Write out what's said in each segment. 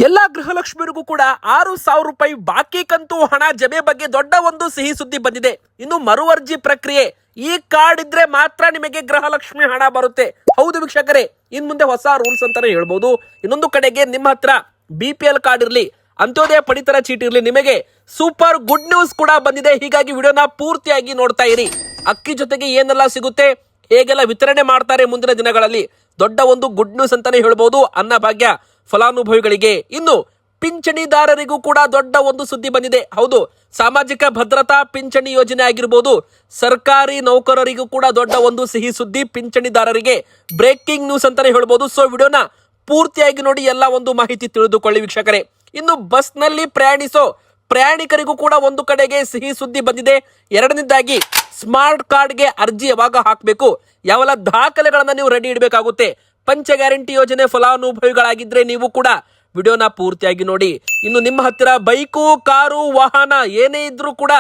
ಎಲ್ಲಾ ಗೃಹಲಕ್ಷ್ಮಿಯರಿಗೂ ಕೂಡ 6,000 ರೂಪಾಯಿ ಬಾಕಿ ಕಂತು ಹಣ ಜಮೆ ಬಗ್ಗೆ ದೊಡ್ಡ ಒಂದು ಸಿಹಿ ಸುದ್ದಿ ಬಂದಿದೆ. ಇನ್ನು ಮರು ಅರ್ಜಿ ಪ್ರಕ್ರಿಯೆ, ಈ ಕಾರ್ಡ್ ಇದ್ರೆ ಮಾತ್ರ ನಿಮಗೆ ಗೃಹಲಕ್ಷ್ಮಿ ಹಣ ಬರುತ್ತೆ. ಹೌದು ವೀಕ್ಷಕರೇ, ಇನ್ ಮುಂದೆ ಹೊಸ ರೂಲ್ಸ್ ಅಂತಾನೆ ಹೇಳ್ಬೋದು. ಇನ್ನೊಂದು ಕಡೆಗೆ ನಿಮ್ಮ ಹತ್ರ BPL ಕಾರ್ಡ್ ಇರ್ಲಿ, ಅಂತ್ಯೋದಯ ಪಡಿತರ ಚೀಟಿ ಇರ್ಲಿ, ನಿಮಗೆ ಸೂಪರ್ ಗುಡ್ ನ್ಯೂಸ್ ಕೂಡ ಬಂದಿದೆ. ಹೀಗಾಗಿ ವಿಡಿಯೋನ ಪೂರ್ತಿಯಾಗಿ ನೋಡ್ತಾ ಇರಿ. ಅಕ್ಕಿ ಜೊತೆಗೆ ಏನೆಲ್ಲ ಸಿಗುತ್ತೆ, ಹೇಗೆಲ್ಲ ವಿತರಣೆ ಮಾಡ್ತಾರೆ ಮುಂದಿನ ದಿನಗಳಲ್ಲಿ, ದೊಡ್ಡ ಒಂದು ಗುಡ್ ನ್ಯೂಸ್ ಅಂತಾನೆ ಹೇಳ್ಬೋದು ಅನ್ನಭಾಗ್ಯ ಫಲಾನುಭವಿಗಳಿಗೆ. ಇನ್ನು ಪಿಂಚಣಿದಾರರಿಗೂ ಕೂಡ ದೊಡ್ಡ ಒಂದು ಸುದ್ದಿ ಬಂದಿದೆ. ಹೌದು, ಸಾಮಾಜಿಕ ಭದ್ರತಾ ಪಿಂಚಣಿ ಯೋಜನೆ ಆಗಿರ್ಬೋದು, ಸರ್ಕಾರಿ ನೌಕರರಿಗೂ ಕೂಡ ದೊಡ್ಡ ಒಂದು ಸಿಹಿ ಸುದ್ದಿ. ಪಿಂಚಣಿದಾರರಿಗೆ ಬ್ರೇಕಿಂಗ್ ನ್ಯೂಸ್ ಅಂತಾನೆ ಹೇಳ್ಬೋದು. ಸೊ ವಿಡಿಯೋನ ಪೂರ್ತಿಯಾಗಿ ನೋಡಿ, ಎಲ್ಲ ಒಂದು ಮಾಹಿತಿ ತಿಳಿದುಕೊಳ್ಳಿ ವೀಕ್ಷಕರೇ. ಇನ್ನು ಬಸ್ ನಲ್ಲಿ ಪ್ರಯಾಣಿಸೋ ಪ್ರಯಾಣಿಕರಿಗೂ ಕೂಡ ಒಂದು ಕಡೆಗೆ ಸಿಹಿ ಸುದ್ದಿ ಬಂದಿದೆ. ಎರಡನೇದಾಗಿ ಸ್ಮಾರ್ಟ್ ಕಾರ್ಡ್ಗೆ ಅರ್ಜಿ ಯಾವಾಗ ಹಾಕಬೇಕು, ಯಾವೆಲ್ಲ ದಾಖಲೆಗಳನ್ನ ನೀವು ರೆಡಿ ಇಡಬೇಕಾಗುತ್ತೆ. ಪಂಚ ಗ್ಯಾರಂಟಿ ಯೋಜನೆ ಫಲಾನುಭವಿಗಳಾಗಿದ್ರೆ ನೀವು ಕೂಡ ವಿಡಿಯೋನ ಪೂರ್ತಿಯಾಗಿ ನೋಡಿ. ಇನ್ನು ನಿಮ್ಮ ಹತ್ತಿರ ಬೈಕು, ಕಾರು, ವಾಹನ ಏನೇ ಇದ್ರೂ ಕೂಡ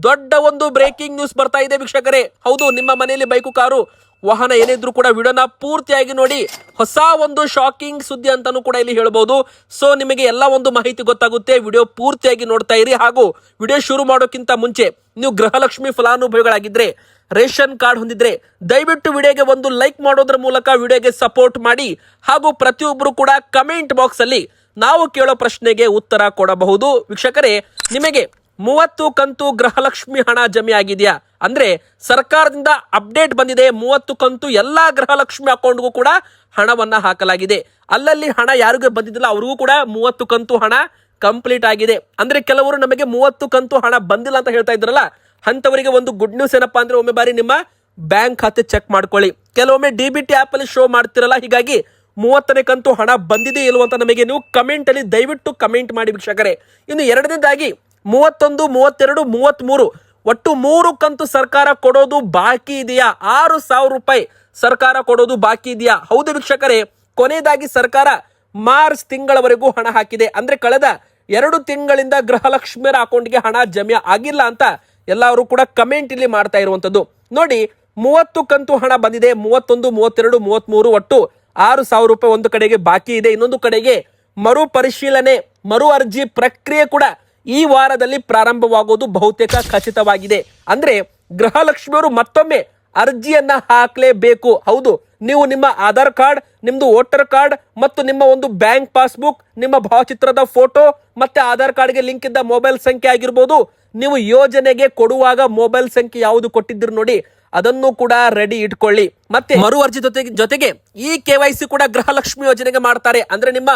ದೊಡ್ಡ ಒಂದು ಬ್ರೇಕಿಂಗ್ ನ್ಯೂಸ್ ಬರ್ತಾ ಇದೆ ವೀಕ್ಷಕರೇ. ಹೌದು, ನಿಮ್ಮ ಮನೆಯಲ್ಲಿ ಬೈಕು, ಕಾರು, ವಾಹನ ಏನಿದ್ರು ಕೂಡ ವಿಡಿಯೋನ ಪೂರ್ತಿಯಾಗಿ ನೋಡಿ. ಹೊಸ ಒಂದು ಶಾಕಿಂಗ್ ಸುದ್ದಿ ಅಂತಾನೂ ಕೂಡ ಇಲ್ಲಿ ಹೇಳ್ಬೋದು. ಸೊ ನಿಮಗೆ ಎಲ್ಲ ಒಂದು ಮಾಹಿತಿ ಗೊತ್ತಾಗುತ್ತೆ. ವಿಡಿಯೋ ಪೂರ್ತಿಯಾಗಿ ನೋಡ್ತಾ ಇರಿ. ಹಾಗೂ ವಿಡಿಯೋ ಶುರು ಮಾಡೋಕ್ಕಿಂತ ಮುಂಚೆ ನೀವು ಗೃಹಲಕ್ಷ್ಮಿ ಫಲಾನುಭವಿಗಳಾಗಿದ್ರೆ, ರೇಷನ್ ಕಾರ್ಡ್ ಹೊಂದಿದ್ರೆ ದಯವಿಟ್ಟು ವಿಡಿಯೋಗೆ ಒಂದು ಲೈಕ್ ಮಾಡೋದ್ರ ಮೂಲಕ ವಿಡಿಯೋಗೆ ಸಪೋರ್ಟ್ ಮಾಡಿ. ಹಾಗೂ ಪ್ರತಿಯೊಬ್ಬರು ಕೂಡ ಕಮೆಂಟ್ ಬಾಕ್ಸ್ ಅಲ್ಲಿ ನಾವು ಕೇಳೋ ಪ್ರಶ್ನೆಗೆ ಉತ್ತರ ಕೊಡಬಹುದು. ವೀಕ್ಷಕರೇ, ನಿಮಗೆ 30 ಕಂತು ಗೃಹಲಕ್ಷ್ಮಿ ಹಣ ಜಮೆ ಆಗಿದೆಯಾ ಅಂದ್ರೆ ಸರ್ಕಾರದಿಂದ ಅಪ್ಡೇಟ್ ಬಂದಿದೆ. 30 ಕಂತು ಎಲ್ಲಾ ಗೃಹಲಕ್ಷ್ಮಿ ಅಕೌಂಟ್ಗೂ ಕೂಡ ಹಣವನ್ನ ಹಾಕಲಾಗಿದೆ. ಅಲ್ಲಲ್ಲಿ ಹಣ ಯಾರಿಗೂ ಬಂದಿದ್ದಿಲ್ಲ ಅವ್ರಿಗೂ ಕೂಡ 30 ಕಂತು ಹಣ ಕಂಪ್ಲೀಟ್ ಆಗಿದೆ. ಅಂದ್ರೆ ಕೆಲವರು ನಮಗೆ 30 ಕಂತು ಹಣ ಬಂದಿಲ್ಲ ಅಂತ ಹೇಳ್ತಾ ಇದ್ರಲ್ಲ, ಅಂತವರಿಗೆ ಒಂದು ಗುಡ್ ನ್ಯೂಸ್ ಏನಪ್ಪಾ ಅಂದ್ರೆ, ಒಮ್ಮೆ ಬಾರಿ ನಿಮ್ಮ ಬ್ಯಾಂಕ್ ಖಾತೆ ಚೆಕ್ ಮಾಡ್ಕೊಳ್ಳಿ. ಕೆಲವೊಮ್ಮೆ DBT ಆಪ್ ಅಲ್ಲಿ ಶೋ ಮಾಡ್ತಿರಲ್ಲ, ಹೀಗಾಗಿ 30ನೇ ಕಂತು ಹಣ ಬಂದಿದೆ ಇಲ್ವ ಅಂತ ನಮಗೆ ನೀವು ಕಮೆಂಟ್ ಅಲ್ಲಿ ದಯವಿಟ್ಟು ಕಮೆಂಟ್ ಮಾಡಿ ವೀಕ್ಷಕರೇ. ಇನ್ನು ಎರಡನೇದಾಗಿ 31, 32, 33 ಒಟ್ಟು 3 ಕಂತು ಸರ್ಕಾರ ಕೊಡೋದು ಬಾಕಿ ಇದೆಯಾ? 6,000 ರೂಪಾಯಿ ಸರ್ಕಾರ ಕೊಡೋದು ಬಾಕಿ ಇದೆಯಾ? ಹೌದು ವೀಕ್ಷಕರೇ, ಕೊನೆಯದಾಗಿ ಸರ್ಕಾರ ಮಾರ್ಚ್ ತಿಂಗಳವರೆಗೂ ಹಣ ಹಾಕಿದೆ. ಅಂದ್ರೆ ಕಳೆದ 2 ತಿಂಗಳಿಂದ ಗೃಹಲಕ್ಷ್ಮಿಯರ ಅಕೌಂಟ್ಗೆ ಹಣ ಜಮೆ ಆಗಿಲ್ಲ ಅಂತ ಎಲ್ಲರೂ ಕೂಡ ಕಮೆಂಟ್ ಇಲ್ಲಿ ಮಾಡ್ತಾ ಇರುವಂತದ್ದು. ನೋಡಿ, 30 ಕಂತು ಹಣ ಬಂದಿದೆ. 31, 32, 33 ಒಟ್ಟು 6,000 ರೂಪಾಯಿ ಒಂದು ಕಡೆಗೆ ಬಾಕಿ ಇದೆ. ಇನ್ನೊಂದು ಕಡೆಗೆ ಮರು ಪರಿಶೀಲನೆ, ಮರು ಅರ್ಜಿ ಪ್ರಕ್ರಿಯೆ ಕೂಡ ಈ ವಾರದಲ್ಲಿ ಪ್ರಾರಂಭವಾಗುವುದು ಬಹುತೇಕ ಖಚಿತವಾಗಿದೆ. ಅಂದ್ರೆ ಗೃಹಲಕ್ಷ್ಮಿಯವರು ಮತ್ತೊಮ್ಮೆ ಅರ್ಜಿಯನ್ನ ಹಾಕಲೇಬೇಕು. ಹೌದು, ನೀವು ನಿಮ್ಮ ಆಧಾರ್ ಕಾರ್ಡ್, ನಿಮ್ದು ವೋಟರ್ ಕಾರ್ಡ್ ಮತ್ತು ನಿಮ್ಮ ಒಂದು ಬ್ಯಾಂಕ್ ಪಾಸ್ಬುಕ್, ನಿಮ್ಮ ಭಾವಚಿತ್ರದ ಫೋಟೋ ಮತ್ತೆ ಆಧಾರ್ ಕಾರ್ಡ್ಗೆ ಲಿಂಕ್ ಇದ್ದ ಮೊಬೈಲ್ ಸಂಖ್ಯೆ ಆಗಿರ್ಬೋದು, ನೀವು ಯೋಜನೆಗೆ ಕೊಡುವಾಗ ಮೊಬೈಲ್ ಸಂಖ್ಯೆ ಯಾವುದು ಕೊಟ್ಟಿದ್ರು ನೋಡಿ, ಅದನ್ನು ಕೂಡ ರೆಡಿ ಇಟ್ಕೊಳ್ಳಿ. ಮತ್ತೆ ಮರು ಅರ್ಜಿ ಜೊತೆಗೆ ಈ KYC ಕೂಡ ಗೃಹಲಕ್ಷ್ಮಿ ಯೋಜನೆಗೆ ಮಾಡ್ತಾರೆ. ಅಂದ್ರೆ ನಿಮ್ಮ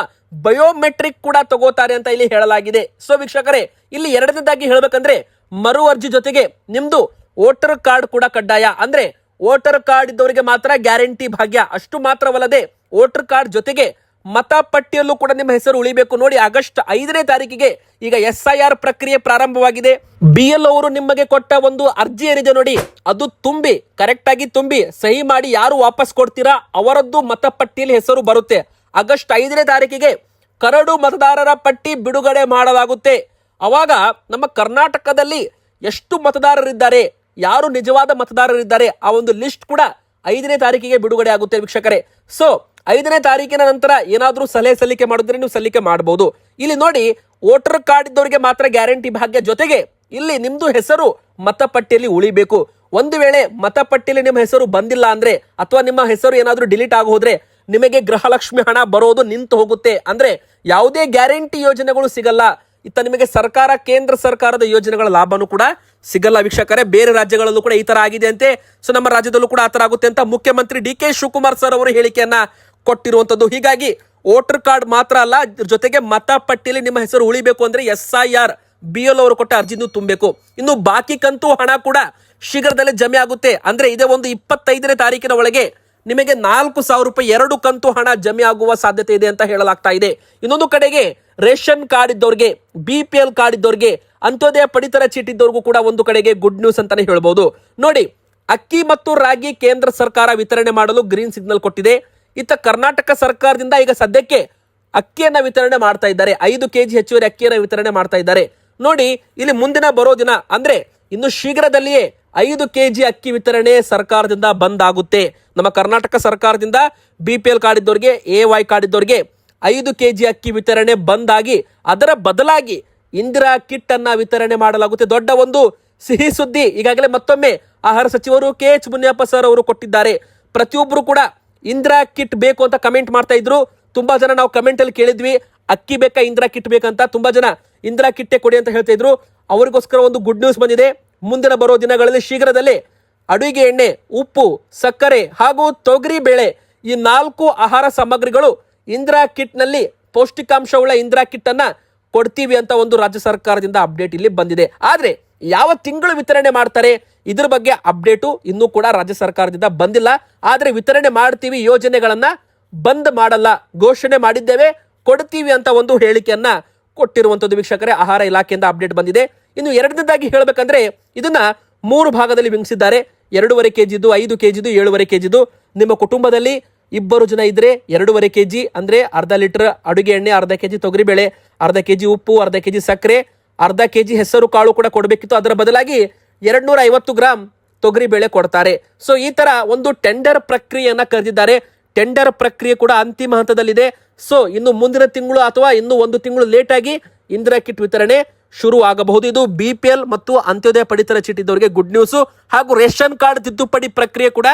ಬಯೋಮೆಟ್ರಿಕ್ ಕೂಡ ತಗೋತಾರೆ ಅಂತ ಇಲ್ಲಿ ಹೇಳಲಾಗಿದೆ. ಸೊ ವೀಕ್ಷಕರೇ, ಇಲ್ಲಿ ಎರಡನೇದಾಗಿ ಹೇಳ್ಬೇಕಂದ್ರೆ ಮರು ಅರ್ಜಿ ಜೊತೆಗೆ ನಿಮ್ದು ವೋಟರ್ ಕಾರ್ಡ್ ಕೂಡ ಕಡ್ಡಾಯ. ಅಂದ್ರೆ ವೋಟರ್ ಕಾರ್ಡ್ ಇದ್ದವರಿಗೆ ಮಾತ್ರ ಗ್ಯಾರಂಟಿ ಭಾಗ್ಯ. ಅಷ್ಟು ಮಾತ್ರವಲ್ಲದೆ ವೋಟರ್ ಕಾರ್ಡ್ ಜೊತೆಗೆ ಮತಪಟ್ಟಿಯಲ್ಲೂ ಕೂಡ ನಿಮ್ಮ ಹೆಸರು ಉಳಿಬೇಕು. ನೋಡಿ, ಆಗಸ್ಟ್ 5ನೇ ತಾರೀಕಿಗೆ ಈಗ SIR ಪ್ರಕ್ರಿಯೆ ಪ್ರಾರಂಭವಾಗಿದೆ. BL ಅವರು ನಿಮಗೆ ಕೊಟ್ಟ ಒಂದು ಅರ್ಜಿ ಏನಿದೆ ನೋಡಿ, ಅದು ತುಂಬಿ ಕರೆಕ್ಟ್ ಆಗಿ ತುಂಬಿ ಸಹಿ ಮಾಡಿ ಯಾರು ವಾಪಸ್ ಕೊಡ್ತೀರಾ ಅವರದ್ದು ಮತಪಟ್ಟಿಯಲ್ಲಿ ಹೆಸರು ಬರುತ್ತೆ. ಆಗಸ್ಟ್ 5ನೇ ತಾರೀಕಿಗೆ ಕರಡು ಮತದಾರರ ಪಟ್ಟಿ ಬಿಡುಗಡೆ ಮಾಡಲಾಗುತ್ತೆ. ಅವಾಗ ನಮ್ಮ ಕರ್ನಾಟಕದಲ್ಲಿ ಎಷ್ಟು ಮತದಾರರಿದ್ದಾರೆ, ಯಾರು ನಿಜವಾದ ಮತದಾರರಿದ್ದಾರೆ, ಆ ಒಂದು ಲಿಸ್ಟ್ ಕೂಡ 5ನೇ ತಾರೀಕಿಗೆ ಬಿಡುಗಡೆ ಆಗುತ್ತೆ ವೀಕ್ಷಕರೇ. ಸೊ 5ನೇ ತಾರೀಕಿನ ನಂತರ ಏನಾದ್ರೂ ಸಲಹೆ ಸಲ್ಲಿಕೆ ಮಾಡಿದ್ರೆ ನೀವು ಸಲ್ಲಿಕೆ ಮಾಡಬಹುದು. ಇಲ್ಲಿ ನೋಡಿ, ವೋಟರ್ ಕಾರ್ಡ್ ಇದ್ದವರಿಗೆ ಮಾತ್ರ ಗ್ಯಾರಂಟಿ ಭಾಗ್ಯ. ಜೊತೆಗೆ ಇಲ್ಲಿ ನಿಮ್ದು ಹೆಸರು ಮತಪಟ್ಟಿಯಲ್ಲಿ ಉಳಿಬೇಕು. ಒಂದು ವೇಳೆ ಮತಪಟ್ಟಿಯಲ್ಲಿ ನಿಮ್ಮ ಹೆಸರು ಬಂದಿಲ್ಲ ಅಂದ್ರೆ, ಅಥವಾ ನಿಮ್ಮ ಹೆಸರು ಏನಾದ್ರೂ ಡಿಲೀಟ್ ಆಗಿ ಹೋದ್ರೆ ನಿಮಗೆ ಗೃಹಲಕ್ಷ್ಮಿ ಹಣ ಬರೋದು ನಿಂತು ಹೋಗುತ್ತೆ. ಅಂದ್ರೆ ಯಾವುದೇ ಗ್ಯಾರಂಟಿ ಯೋಜನೆಗಳು ಸಿಗಲ್ಲ. ಇತ್ತ ನಿಮಗೆ ಸರ್ಕಾರ, ಕೇಂದ್ರ ಸರ್ಕಾರದ ಯೋಜನೆಗಳ ಲಾಭನೂ ಕೂಡ ಸಿಗಲ್ಲ ವೀಕ್ಷಕರೇ. ಬೇರೆ ರಾಜ್ಯಗಳಲ್ಲೂ ಕೂಡ ಈ ತರ ಆಗಿದೆ ಅಂತೆ. ಸೊ ನಮ್ಮ ರಾಜ್ಯದಲ್ಲೂ ಕೂಡ ಆ ತರ ಆಗುತ್ತೆ ಅಂತ ಮುಖ್ಯಮಂತ್ರಿ DK ಶಿವಕುಮಾರ್ ಸರ್ ಅವರು ಹೇಳಿಕೆಯನ್ನ ಕೊಟ್ಟಿರುವಂತದ್ದು. ಹೀಗಾಗಿ ವೋಟರ್ ಕಾರ್ಡ್ ಮಾತ್ರ ಅಲ್ಲ, ಜೊತೆಗೆ ಮತಪಟ್ಟಿಯಲ್ಲಿ ನಿಮ್ಮ ಹೆಸರು ಉಳಿಬೇಕು ಅಂದ್ರೆ SIR BL ಅವರು ಕೊಟ್ಟ ಅರ್ಜಿನೂ ತುಂಬಬೇಕು. ಇನ್ನು ಬಾಕಿ ಕಂತು ಹಣ ಕೂಡ ಶೀಘ್ರದಲ್ಲೇ ಜಮೆ ಆಗುತ್ತೆ. ಅಂದ್ರೆ ಇದೇ ಒಂದು 25ನೇ ತಾರೀಕಿನ ಒಳಗೆ ನಿಮಗೆ 4,000 ರೂಪಾಯಿ 2 ಕಂತು ಹಣ ಜಮೆ ಆಗುವ ಸಾಧ್ಯತೆ ಇದೆ ಅಂತ ಹೇಳಲಾಗ್ತಾ ಇದೆ. ಇನ್ನೊಂದು ಕಡೆಗೆ ರೇಷನ್ ಕಾರ್ಡ್ ಇದ್ದವ್ರಿಗೆ, BPL ಕಾರ್ಡ್ ಇದ್ದವ್ರಿಗೆ, ಅಂತ್ಯೋದಯ ಪಡಿತರ ಚೀಟಿ ಇದ್ದವ್ರಿಗೂ ಕೂಡ ಒಂದು ಕಡೆಗೆ ಗುಡ್ ನ್ಯೂಸ್ ಅಂತಾನೆ ಹೇಳ್ಬಹುದು. ನೋಡಿ, ಅಕ್ಕಿ ಮತ್ತು ರಾಗಿ ಕೇಂದ್ರ ಸರ್ಕಾರ ವಿತರಣೆ ಮಾಡಲು ಗ್ರೀನ್ ಸಿಗ್ನಲ್ ಕೊಟ್ಟಿದೆ. ಇತ್ತ ಕರ್ನಾಟಕ ಸರ್ಕಾರದಿಂದ ಈಗ ಸದ್ಯಕ್ಕೆ ಅಕ್ಕಿಯನ್ನ ವಿತರಣೆ ಮಾಡ್ತಾ ಇದ್ದಾರೆ. 5 kg ಹೆಚ್ಚುವರಿ ಅಕ್ಕಿಯನ್ನ ವಿತರಣೆ ಮಾಡ್ತಾ ಇದ್ದಾರೆ. ನೋಡಿ, ಇಲ್ಲಿ ಮುಂದಿನ ಬರೋ ದಿನ ಅಂದ್ರೆ ಇನ್ನು ಶೀಘ್ರದಲ್ಲಿಯೇ 5 kg ಅಕ್ಕಿ ವಿತರಣೆ ಸರ್ಕಾರದಿಂದ ಬಂದ್ ಆಗುತ್ತೆ. ನಮ್ಮ ಕರ್ನಾಟಕ ಸರ್ಕಾರದಿಂದ BPL ಕಾರ್ಡ್ ಇದ್ದವರಿಗೆ, AY ಕಾರ್ಡ್ ಇದ್ದವರಿಗೆ 5 ಕೆಜಿ ಅಕ್ಕಿ ವಿತರಣೆ ಬಂದ್ ಆಗಿ ಅದರ ಬದಲಾಗಿ ಇಂದಿರಾ ಕಿಟ್ ಅನ್ನ ವಿತರಣೆ ಮಾಡಲಾಗುತ್ತೆ. ದೊಡ್ಡ ಒಂದು ಸಿಹಿ ಸುದ್ದಿ ಈಗಾಗಲೇ ಮತ್ತೊಮ್ಮೆ ಆಹಾರ ಸಚಿವರು KH ಮುನಿಯಪ್ಪ ಸರ್ ಅವರು ಕೊಟ್ಟಿದ್ದಾರೆ. ಪ್ರತಿಯೊಬ್ಬರು ಕೂಡ ಇಂದಿರಾ ಕಿಟ್ ಬೇಕು ಅಂತ ಕಮೆಂಟ್ ಮಾಡ್ತಾ ಇದ್ರು. ತುಂಬಾ ಜನ ನಾವು ಕಮೆಂಟ್ ಅಲ್ಲಿ ಕೇಳಿದ್ವಿ, ಅಕ್ಕಿ ಬೇಕಾ ಇಂದಿರಾ ಕಿಟ್ ಬೇಕಂತ. ತುಂಬಾ ಜನ ಇಂದಿರಾ ಕಿಟ್ಟೆ ಕೊಡಿ ಅಂತ ಹೇಳ್ತಾ ಇದ್ರು. ಅವರಿಗೋಸ್ಕರ ಒಂದು ಗುಡ್ ನ್ಯೂಸ್ ಬಂದಿದೆ. ಮುಂದಿನ ಬರೋ ದಿನಗಳಲ್ಲಿ ಶೀಘ್ರದಲ್ಲೇ ಅಡುಗೆ ಎಣ್ಣೆ, ಉಪ್ಪು, ಸಕ್ಕರೆ ಹಾಗೂ ತೊಗರಿ ಬೇಳೆ ಈ 4 ಆಹಾರ ಸಾಮಗ್ರಿಗಳು ಇಂದಿರಾ ಕಿಟ್ ನಲ್ಲಿ ಪೌಷ್ಟಿಕಾಂಶವುಳ್ಳ ಇಂದಿರಾ ಕಿಟ್ ಅನ್ನ ಕೊಡ್ತೀವಿ ಅಂತ ಒಂದು ರಾಜ್ಯ ಸರ್ಕಾರದಿಂದ ಅಪ್ಡೇಟ್ ಇಲ್ಲಿ ಬಂದಿದೆ. ಆದ್ರೆ ಯಾವ ತಿಂಗಳು ವಿತರಣೆ ಮಾಡ್ತಾರೆ ಇದ್ರ ಬಗ್ಗೆ ಅಪ್ಡೇಟು ಇನ್ನೂ ಕೂಡ ರಾಜ್ಯ ಸರ್ಕಾರದಿಂದ ಬಂದಿಲ್ಲ. ಆದ್ರೆ ವಿತರಣೆ ಮಾಡ್ತೀವಿ, ಯೋಜನೆಗಳನ್ನ ಬಂದ್ ಮಾಡಲ್ಲ, ಘೋಷಣೆ ಮಾಡಿದ್ದೇವೆ, ಕೊಡ್ತೀವಿ ಅಂತ ಒಂದು ಹೇಳಿಕೆಯನ್ನ ಕೊಟ್ಟಿರುವಂತದ್ದು ವೀಕ್ಷಕರೇ. ಆಹಾರ ಇಲಾಖೆಯಿಂದ ಅಪ್ಡೇಟ್ ಬಂದಿದೆ. ಇನ್ನು ಎರಡನೇದಾಗಿ ಹೇಳ್ಬೇಕಂದ್ರೆ ಇದನ್ನ 3 ಭಾಗದಲ್ಲಿ ವಿಂಗಡಿಸಿದ್ದಾರೆ. 2.5 ಕೆಜಿದು, 5 ಕೆಜಿದು, 7.5 ಕೆಜಿದು. ನಿಮ್ಮ ಕುಟುಂಬದಲ್ಲಿ 2 ಜನ ಇದ್ರೆ 2.5 ಕೆಜಿ ಅಂದ್ರೆ ಅರ್ಧ ಲೀಟರ್ ಅಡುಗೆ ಎಣ್ಣೆ, ಅರ್ಧ ಕೆಜಿ ತೊಗರಿಬೇಳೆ, ಅರ್ಧ ಕೆಜಿ ಉಪ್ಪು, ಅರ್ಧ ಕೆಜಿ ಸಕ್ಕರೆ, ಅರ್ಧ ಕೆಜಿ ಹೆಸರು ಕಾಳು ಕೂಡ ಕೊಡಬೇಕಿತ್ತು. ಅದರ ಬದಲಾಗಿ 250 ಗ್ರಾಂ ತೊಗರಿಬೇಳೆ ಕೊಡ್ತಾರೆ. ಸೊ ಈ ತರ ಒಂದು ಟೆಂಡರ್ ಪ್ರಕ್ರಿಯೆಯನ್ನ ಕರೆದಿದ್ದಾರೆ. ಟೆಂಡರ್ ಪ್ರಕ್ರಿಯೆ ಕೂಡ ಅಂತಿಮ ಹಂತದಲ್ಲಿದೆ. ಸೊ ಇನ್ನು ಮುಂದಿನ ತಿಂಗಳು ಅಥವಾ ಇನ್ನು 1 ತಿಂಗಳು ಲೇಟ್ ಆಗಿ ಇಂದಿರಾ ಕಿಟ್ ವಿತರಣೆ ಶುರು ಆಗಬಹುದು. ಇದು BPL ಮತ್ತು ಅಂತ್ಯೋದಯ ಪಡಿತರ ಚೀಟಿದವರಿಗೆ ಗುಡ್ ನ್ಯೂಸ್. ಹಾಗೂ ರೇಷನ್ ಕಾರ್ಡ್ ತಿದ್ದುಪಡಿ ಪ್ರಕ್ರಿಯೆ ಕೂಡ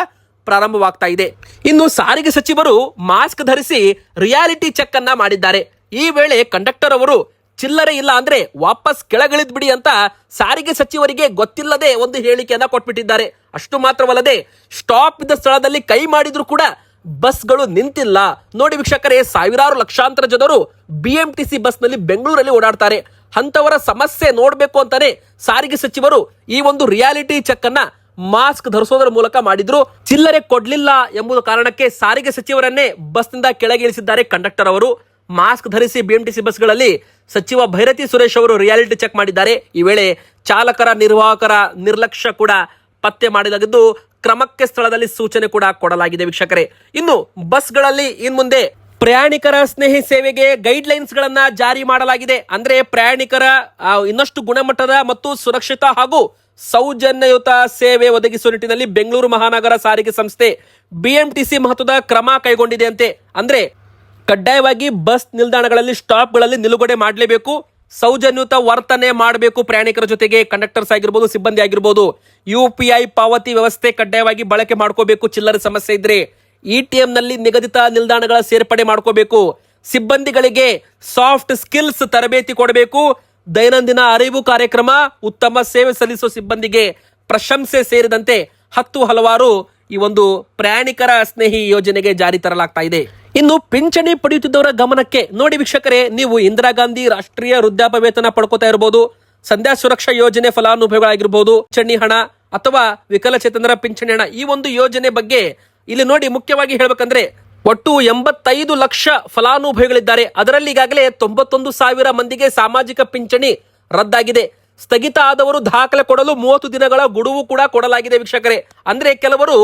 ಪ್ರಾರಂಭವಾಗ್ತಾ ಇದೆ. ಇನ್ನು ಸಾರಿಗೆ ಸಚಿವರು ಮಾಸ್ಕ್ ಧರಿಸಿ ರಿಯಾಲಿಟಿ ಚೆಕ್ ಅನ್ನ ಮಾಡಿದ್ದಾರೆ. ಈ ವೇಳೆ ಕಂಡಕ್ಟರ್ ಅವರು ಚಿಲ್ಲರೆ ಇಲ್ಲ ಅಂದ್ರೆ ವಾಪಸ್ ಕೆಳಗಿಳಿದ್ ಬಿಡಿ ಅಂತ ಸಾರಿಗೆ ಸಚಿವರಿಗೆ ಗೊತ್ತಿಲ್ಲದೆ ಒಂದು ಹೇಳಿಕೆಯನ್ನ ಕೊಟ್ಬಿಟ್ಟಿದ್ದಾರೆ. ಅಷ್ಟು ಮಾತ್ರವಲ್ಲದೆ ಸ್ಟಾಪ್ ಇದ್ದ ಸ್ಥಳದಲ್ಲಿ ಕೈ ಮಾಡಿದ್ರು ಕೂಡ ಬಸ್ಗಳು ನಿಂತಿಲ್ಲ. ನೋಡಿ ವೀಕ್ಷಕರೇ, ಸಾವಿರಾರು ಲಕ್ಷಾಂತರ ಜನರು BMTC ಬಸ್ ನಲ್ಲಿ ಬೆಂಗಳೂರಲ್ಲಿ ಓಡಾಡ್ತಾರೆ. ಅಂತವರ ಸಮಸ್ಯೆ ನೋಡ್ಬೇಕು ಅಂತಾನೆ ಸಾರಿಗೆ ಸಚಿವರು ಈ ಒಂದು ರಿಯಾಲಿಟಿ ಚೆಕ್ ಅನ್ನ ಮಾಸ್ಕ್ ಧರಿಸೋದರ ಮೂಲಕ ಮಾಡಿದ್ರು. ಚಿಲ್ಲರೆ ಕೊಡ್ಲಿಲ್ಲ ಎಂಬುದು ಕಾರಣಕ್ಕೆ ಸಾರಿಗೆ ಸಚಿವರನ್ನೇ ಬಸ್ ನಿಂದ ಕೆಳಗೆ ಇಳಿಸಿದ್ದಾರೆ ಕಂಡಕ್ಟರ್ ಅವರು. ಮಾಸ್ಕ್ ಧರಿಸಿ BMTC ಬಸ್ಗಳಲ್ಲಿ ಸಚಿವ ಭೈರತಿ ಸುರೇಶ್ ಅವರು ರಿಯಾಲಿಟಿ ಚೆಕ್ ಮಾಡಿದ್ದಾರೆ. ಈ ವೇಳೆ ಚಾಲಕರ ನಿರ್ವಾಹಕರ ನಿರ್ಲಕ್ಷ್ಯ ಕೂಡ ಪತ್ತೆ ಮಾಡಲಾಗಿದ್ದು ಕ್ರಮಕ್ಕೆ ಸ್ಥಳದಲ್ಲಿ ಸೂಚನೆ ಕೂಡ ಕೊಡಲಾಗಿದೆ ವೀಕ್ಷಕರೇ. ಇನ್ನು ಬಸ್ಗಳಲ್ಲಿ ಇನ್ ಮುಂದೆ ಪ್ರಯಾಣಿಕರ ಸ್ನೇಹಿ ಸೇವೆಗೆ ಗೈಡ್ ಲೈನ್ಸ್ ಗಳನ್ನ ಜಾರಿ ಮಾಡಲಾಗಿದೆ. ಅಂದ್ರೆ ಪ್ರಯಾಣಿಕರ ಇನ್ನಷ್ಟು ಗುಣಮಟ್ಟದ ಮತ್ತು ಸುರಕ್ಷಿತ ಹಾಗೂ ಸೌಜನ್ಯಯುತ ಸೇವೆ ಒದಗಿಸುವ ನಿಟ್ಟಿನಲ್ಲಿ ಬೆಂಗಳೂರು ಮಹಾನಗರ ಸಾರಿಗೆ ಸಂಸ್ಥೆ BMTC ಮಹತ್ವದ ಕ್ರಮ ಕೈಗೊಂಡಿದೆ ಅಂತೆ. ಅಂದ್ರೆ ಕಡ್ಡಾಯವಾಗಿ ಬಸ್ ನಿಲ್ದಾಣಗಳಲ್ಲಿ ಸ್ಟಾಪ್ಗಳಲ್ಲಿ ನಿಲುಗಡೆ ಮಾಡಲೇಬೇಕು, ಸೌಜನ್ಯಯುತ ವರ್ತನೆ ಮಾಡಬೇಕು ಪ್ರಯಾಣಿಕರ ಜೊತೆಗೆ. ಕಂಡಕ್ಟರ್ಸ್ ಆಗಿರ್ಬೋದು, ಸಿಬ್ಬಂದಿ ಆಗಿರ್ಬೋದು. UPI ಪಾವತಿ ವ್ಯವಸ್ಥೆ ಕಡ್ಡಾಯವಾಗಿ ಬಳಕೆ ಮಾಡ್ಕೋಬೇಕು. ಚಿಲ್ಲರೆ ಸಮಸ್ಯೆ ಇದ್ರೆ ETM ನಲ್ಲಿ ನಿಗದಿತ ನಿಲ್ದಾಣಗಳ ಸೇರ್ಪಡೆ ಮಾಡ್ಕೋಬೇಕು. ಸಿಬ್ಬಂದಿಗಳಿಗೆ ಸಾಫ್ಟ್ ಸ್ಕಿಲ್ಸ್ ತರಬೇತಿ ಕೊಡಬೇಕು. ದೈನಂದಿನ ಅರಿವು ಕಾರ್ಯಕ್ರಮ, ಉತ್ತಮ ಸೇವೆ ಸಲ್ಲಿಸುವ ಸಿಬ್ಬಂದಿಗೆ ಪ್ರಶಂಸೆ ಸೇರಿದಂತೆ 10 ಹಲವಾರು ಈ ಒಂದು ಪ್ರಯಾಣಿಕರ ಸ್ನೇಹಿ ಯೋಜನೆಗೆ ಜಾರಿ ತರಲಾಗ್ತಾ ಇದೆ. ಇನ್ನು ಪಿಂಚಣಿ ಪಡೆಯುತ್ತಿದ್ದವರ ಗಮನಕ್ಕೆ ನೋಡಿ ವೀಕ್ಷಕರೇ, ನೀವು ಇಂದಿರಾ ಗಾಂಧಿ ರಾಷ್ಟ್ರೀಯ ವೃದ್ಧಾಪ್ಯ ವೇತನ ಪಡ್ಕೋತಾ ಇರಬಹುದು, ಸಂಧ್ಯಾ ಸುರಕ್ಷಾ ಯೋಜನೆ ಫಲಾನುಭವಿಗಳಾಗಿರ್ಬೋದು, ಪಿಂಚಣಿ ಹಣ ಅಥವಾ ವಿಕಲಚೇತನರ ಪಿಂಚಣಿ ಹಣ, ಈ ಒಂದು ಯೋಜನೆ ಬಗ್ಗೆ ಇಲ್ಲಿ ನೋಡಿ ಮುಖ್ಯವಾಗಿ ಹೇಳ್ಬೇಕಂದ್ರೆ ಒಟ್ಟು 85 ಲಕ್ಷ ಫಲಾನುಭವಿಗಳಿದ್ದಾರೆ. ಅದರಲ್ಲಿ ಈಗಾಗಲೇ 91,000 ಮಂದಿಗೆ ಸಾಮಾಜಿಕ ಪಿಂಚಣಿ ರದ್ದಾಗಿದೆ. ಸ್ಥಗಿತ ಆದವರು ದಾಖಲೆ ಕೊಡಲು 30 ದಿನಗಳ ಗಡುವು ಕೂಡ ಕೊಡಲಾಗಿದೆ ವೀಕ್ಷಕರೇ. ಅಂದ್ರೆ ಕೆಲವರು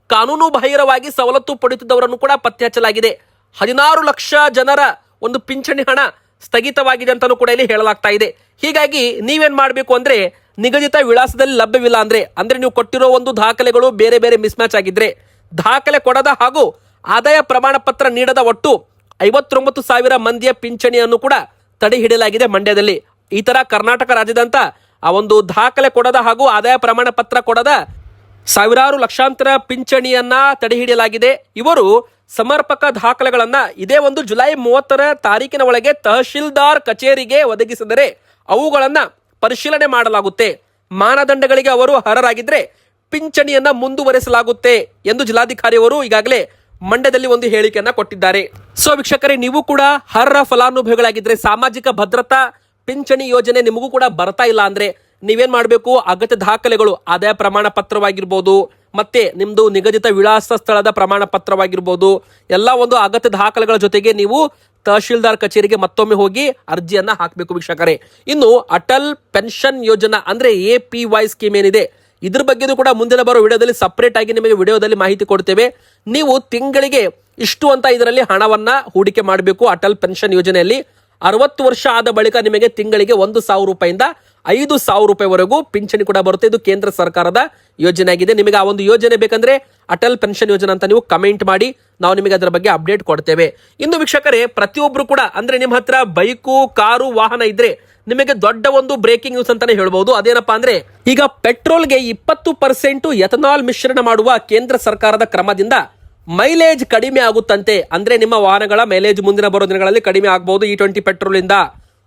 ಕಾನೂನು ಬಾಹಿರವಾಗಿ ಸವಲತ್ತು ಪಡೆಯುತ್ತಿದ್ದವರನ್ನು ಕೂಡ ಪತ್ತೆ ಹಚ್ಚಲಾಗಿದೆ. 16 ಲಕ್ಷ ಜನರ ಒಂದು ಪಿಂಚಣಿ ಹಣ ಸ್ಥಗಿತವಾಗಿದೆ ಅಂತಾನೂ ಕೂಡ ಇಲ್ಲಿ ಹೇಳಲಾಗ್ತಾ ಇದೆ. ಹೀಗಾಗಿ ನೀವೇನ್ ಮಾಡಬೇಕು ಅಂದ್ರೆ ನಿಗದಿತ ವಿಳಾಸದಲ್ಲಿ ಲಭ್ಯವಿಲ್ಲ ಅಂದ್ರೆ ನೀವು ಕೊಟ್ಟಿರೋ ಒಂದು ದಾಖಲೆಗಳು ಬೇರೆ ಬೇರೆ ಮಿಸ್ ಮ್ಯಾಚ್ ಆಗಿದ್ರೆ, ದಾಖಲೆ ಕೊಡದ ಹಾಗೂ ಆದಾಯ ಪ್ರಮಾಣ ಪತ್ರ ನೀಡದ ಒಟ್ಟು 59,000 ಮಂದಿಯ ಪಿಂಚಣಿಯನ್ನು ಕೂಡ ತಡೆ ಹಿಡಿಯಲಾಗಿದೆ ಮಂಡ್ಯದಲ್ಲಿ. ಈ ತರ ಕರ್ನಾಟಕ ರಾಜ್ಯದಂತ ಆ ಒಂದು ದಾಖಲೆ ಕೊಡದ ಹಾಗೂ ಆದಾಯ ಪ್ರಮಾಣ ಪತ್ರ ಕೊಡದ ಸಾವಿರಾರು ಲಕ್ಷಾಂತರ ಪಿಂಚಣಿಯನ್ನ ತಡೆ ಹಿಡಿಯಲಾಗಿದೆ. ಇವರು ಸಮರ್ಪಕ ದಾಖಲೆಗಳನ್ನ ಇದೇ ಒಂದು ಜುಲೈ 30ರ ತಾರೀಕಿನ ಒಳಗೆ ತಹಶೀಲ್ದಾರ್ ಕಚೇರಿಗೆ ಒದಗಿಸಿದರೆ ಅವುಗಳನ್ನ ಪರಿಶೀಲನೆ ಮಾಡಲಾಗುತ್ತೆ. ಮಾನದಂಡಗಳಿಗೆ ಅವರು ಅರ್ಹರಾಗಿದ್ರೆ ಪಿಂಚಣಿಯನ್ನ ಮುಂದುವರೆಸಲಾಗುತ್ತೆ ಎಂದು ಜಿಲ್ಲಾಧಿಕಾರಿ ಅವರು ಈಗಾಗಲೇ ಮಂಡ್ಯದಲ್ಲಿ ಒಂದು ಹೇಳಿಕೆಯನ್ನ ಕೊಟ್ಟಿದ್ದಾರೆ. ಸೊ ವೀಕ್ಷಕರೇ, ನೀವು ಕೂಡ ಅರ್ಹ ಫಲಾನುಭವಿಗಳಾಗಿದ್ರೆ ಸಾಮಾಜಿಕ ಭದ್ರತಾ ಪಿಂಚಣಿ ಯೋಜನೆ ನಿಮಗೂ ಕೂಡ ಬರ್ತಾ ಇಲ್ಲ ಅಂದ್ರೆ ನೀವೇನ್ ಮಾಡಬೇಕು, ಅಗತ್ಯ ದಾಖಲೆಗಳು ಆದಾಯ ಪ್ರಮಾಣ ಪತ್ರವಾಗಿರ್ಬೋದು, ಮತ್ತೆ ನಿಮ್ದು ನಿಗದಿತ ವಿಳಾಸ ಸ್ಥಳದ ಪ್ರಮಾಣ ಪತ್ರವಾಗಿರ್ಬೋದು, ಎಲ್ಲ ಒಂದು ಅಗತ್ಯ ದಾಖಲೆಗಳ ಜೊತೆಗೆ ನೀವು ತಹಶೀಲ್ದಾರ್ ಕಚೇರಿಗೆ ಮತ್ತೊಮ್ಮೆ ಹೋಗಿ ಅರ್ಜಿಯನ್ನ ಹಾಕಬೇಕು ವೀಕ್ಷಕರೇ. ಇನ್ನು ಅಟಲ್ ಪೆನ್ಷನ್ ಯೋಜನಾ ಅಂದ್ರೆ APY ಸ್ಕೀಮ್ ಏನಿದೆ, ಇದ್ರ ಬಗ್ಗೆ ಕೂಡ ಮುಂದಿನ ಬರೋ ವಿಡಿಯೋದಲ್ಲಿ ಸಪರೇಟ್ ಆಗಿ ನಿಮಗೆ ವಿಡಿಯೋದಲ್ಲಿ ಮಾಹಿತಿ ಕೊಡ್ತೇವೆ. ನೀವು ತಿಂಗಳಿಗೆ ಇಷ್ಟು ಅಂತ ಇದರಲ್ಲಿ ಹಣವನ್ನ ಹೂಡಿಕೆ ಮಾಡಬೇಕು ಅಟಲ್ ಪೆನ್ಷನ್ ಯೋಜನೆಯಲ್ಲಿ. 60 ವರ್ಷ ಆದ ಬಳಿಕ ನಿಮಗೆ ತಿಂಗಳಿಗೆ 1,000 ರೂಪಾಯಿಂದ 5,000 ರೂಪಾಯಿವರೆಗೂ ಪಿಂಚಣಿ ಕೂಡ ಬರುತ್ತೆ. ಇದು ಕೇಂದ್ರ ಸರ್ಕಾರದ ಯೋಜನೆ ಆಗಿದೆ. ನಿಮಗೆ ಆ ಒಂದು ಯೋಜನೆ ಬೇಕಂದ್ರೆ ಅಟಲ್ ಪೆನ್ಷನ್ ಯೋಜನೆ ಅಂತ ನೀವು ಕಮೆಂಟ್ ಮಾಡಿ, ನಾವು ನಿಮಗೆ ಅದರ ಬಗ್ಗೆ ಅಪ್ಡೇಟ್ ಕೊಡ್ತೇವೆ. ಇನ್ನು ವೀಕ್ಷಕರೇ, ಪ್ರತಿಯೊಬ್ರು ಕೂಡ ಅಂದ್ರೆ ನಿಮ್ಮ ಹತ್ರ ಬೈಕು, ಕಾರು, ವಾಹನ ಇದ್ರೆ ನಿಮಗೆ ದೊಡ್ಡ ಒಂದು ಬ್ರೇಕಿಂಗ್ ನ್ಯೂಸ್ ಅಂತಾನೆ ಹೇಳ್ಬಹುದು. ಅದೇನಪ್ಪಾ ಅಂದ್ರೆ, ಈಗ ಪೆಟ್ರೋಲ್ಗೆ 20% ಎಥನಾಲ್ ಮಿಶ್ರಣ ಮಾಡುವ ಕೇಂದ್ರ ಸರ್ಕಾರದ ಕ್ರಮದಿಂದ ಮೈಲೇಜ್ ಕಡಿಮೆ ಆಗುತ್ತಂತೆ. ಅಂದ್ರೆ ನಿಮ್ಮ ವಾಹನಗಳ ಮೈಲೇಜ್ ಮುಂದಿನ ಬರೋ ದಿನಗಳಲ್ಲಿ ಕಡಿಮೆ ಆಗಬಹುದು E20 ಪೆಟ್ರೋಲ್ ಇಂದ.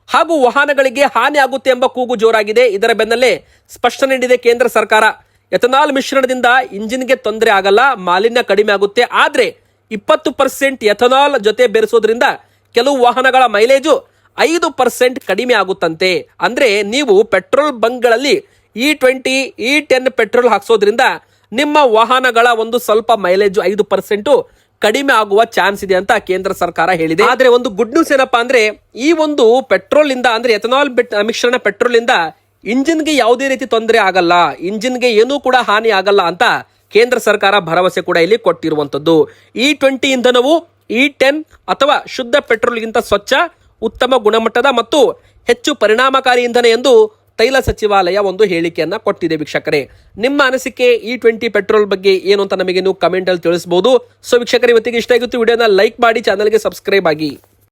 ಹಾಗೂ ವಾಹನಗಳಿಗೆ ಹಾನಿ ಆಗುತ್ತೆ ಎಂಬ ಕೂಗು ಜೋರಾಗಿದೆ. ಇದರ ಬೆನ್ನಲ್ಲೇ ಸ್ಪಷ್ಟನೆ ನೀಡಿದೆ ಕೇಂದ್ರ ಸರ್ಕಾರ. ಎಥನಾಲ್ ಮಿಶ್ರಣದಿಂದ ಇಂಜಿನ್ಗೆ ತೊಂದರೆ ಆಗಲ್ಲ, ಮಾಲಿನ್ಯ ಕಡಿಮೆ ಆಗುತ್ತೆ. ಆದ್ರೆ 20% ಎಥನಾಲ್ ಜೊತೆ ಬೆರೆಸೋದ್ರಿಂದ ಕೆಲವು ವಾಹನಗಳ ಮೈಲೇಜು 5% ಕಡಿಮೆ ಆಗುತ್ತಂತೆ. ಅಂದ್ರೆ ನೀವು ಪೆಟ್ರೋಲ್ ಬಂಕ್ಗಳಲ್ಲಿ E20, E10 ಪೆಟ್ರೋಲ್ ಹಾಕ್ಸೋದ್ರಿಂದ ನಿಮ್ಮ ವಾಹನಗಳ ಒಂದು ಸ್ವಲ್ಪ ಮೈಲೇಜ್ 5% ಕಡಿಮೆ ಆಗುವ ಚಾನ್ಸ್ ಇದೆ ಅಂತ ಕೇಂದ್ರ ಸರ್ಕಾರ ಹೇಳಿದೆ. ಆದ್ರೆ ಒಂದು ಗುಡ್ ನ್ಯೂಸ್ ಏನಪ್ಪಾ ಅಂದ್ರೆ, ಈ ಒಂದು ಪೆಟ್ರೋಲ್ ಇಂದ ಅಂದ್ರೆ ಎಥನಾಲ್ ಮಿಶ್ರಣ ಪೆಟ್ರೋಲ್ ಇಂದ ಇಂಜಿನ್ಗೆ ಯಾವುದೇ ರೀತಿ ತೊಂದರೆ ಆಗಲ್ಲ, ಇಂಜಿನ್ಗೆ ಏನೂ ಕೂಡ ಹಾನಿ ಆಗಲ್ಲ ಅಂತ ಕೇಂದ್ರ ಸರ್ಕಾರ ಭರವಸೆ ಕೂಡ ಇಲ್ಲಿ ಕೊಟ್ಟಿರುವಂತದ್ದು. E20 ಇಂಧನವು E10 ಅಥವಾ ಶುದ್ಧ ಪೆಟ್ರೋಲ್ಗಿಂತ ಸ್ವಚ್ಛ, ಉತ್ತಮ ಗುಣಮಟ್ಟದ ಮತ್ತು ಹೆಚ್ಚು ಪರಿಣಾಮಕಾರಿ ಇಂಧನ ಎಂದು ತೈಲ ಸಚಿವಾಲಯ ಒಂದು ಹೇಳಿಕೆಯನ್ನ ಕೊಟ್ಟಿದೆ. ವೀಕ್ಷಕರೇ, ನಿಮ್ಮ ಅನಿಸಿಕೆ E20 ಪೆಟ್ರೋಲ್ ಬಗ್ಗೆ ಏನು ಅಂತ ನಮಗೆ ನೀವು ಕಮೆಂಟ್ ಅಲ್ಲಿ ತಿಳಿಸಬಹುದು. ಸೊ ವೀಕ್ಷಕರೇ, ಇವತ್ತಿಗೆ ಇಷ್ಟ ಆಗಿತ್ತು ವಿಡಿಯೋನ ಲೈಕ್ ಮಾಡಿ, ಚಾನಲ್ಗೆ ಸಬ್ಸ್ಕ್ರೈಬ್ ಆಗಿ.